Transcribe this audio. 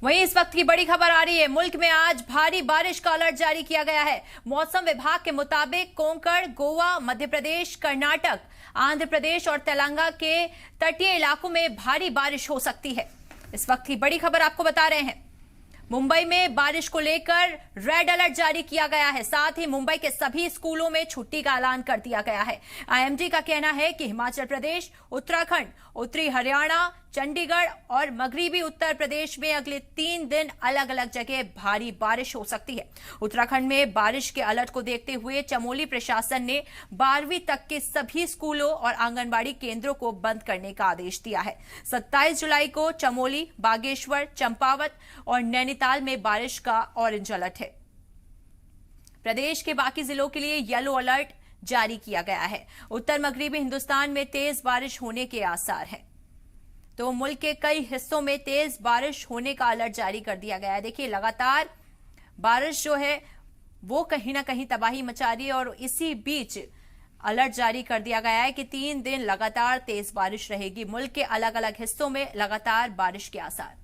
वहीं इस वक्त की बड़ी खबर आ रही है। मुल्क में आज भारी बारिश का अलर्ट जारी किया गया है। मौसम विभाग के मुताबिक कोंकण, गोवा, मध्य प्रदेश, कर्नाटक, आंध्र प्रदेश और तेलंगाना के तटीय इलाकों में भारी बारिश हो सकती है। इस वक्त की बड़ी खबर आपको बता रहे हैं। मुंबई में बारिश को लेकर रेड अलर्ट जारी किया गया है। साथ ही मुंबई के सभी स्कूलों में छुट्टी का ऐलान कर दिया गया है। आईएमडी का कहना है कि हिमाचल प्रदेश, उत्तराखंड, उत्तरी हरियाणा, चंडीगढ़ और मगरबी उत्तर प्रदेश में अगले 3 दिन अलग अलग जगह भारी बारिश हो सकती है। उत्तराखंड में बारिश के अलर्ट को देखते हुए चमोली प्रशासन ने 12वीं तक के सभी स्कूलों और आंगनबाड़ी केंद्रों को बंद करने का आदेश दिया है। 27 जुलाई को चमोली, बागेश्वर, चंपावत और नैनीताल में बारिश का ऑरेंज अलर्ट है। प्रदेश के बाकी जिलों के लिए येलो अलर्ट जारी किया गया है। उत्तर मगरबी हिंदुस्तान में तेज बारिश होने के आसार हैं। तो मुल्क के कई हिस्सों में तेज बारिश होने का अलर्ट जारी कर दिया गया है। देखिए, लगातार बारिश जो है वो कहीं ना कहीं तबाही मचा रही है और इसी बीच अलर्ट जारी कर दिया गया है कि 3 दिन लगातार तेज बारिश रहेगी। मुल्क के अलग अलग हिस्सों में लगातार बारिश के आसार।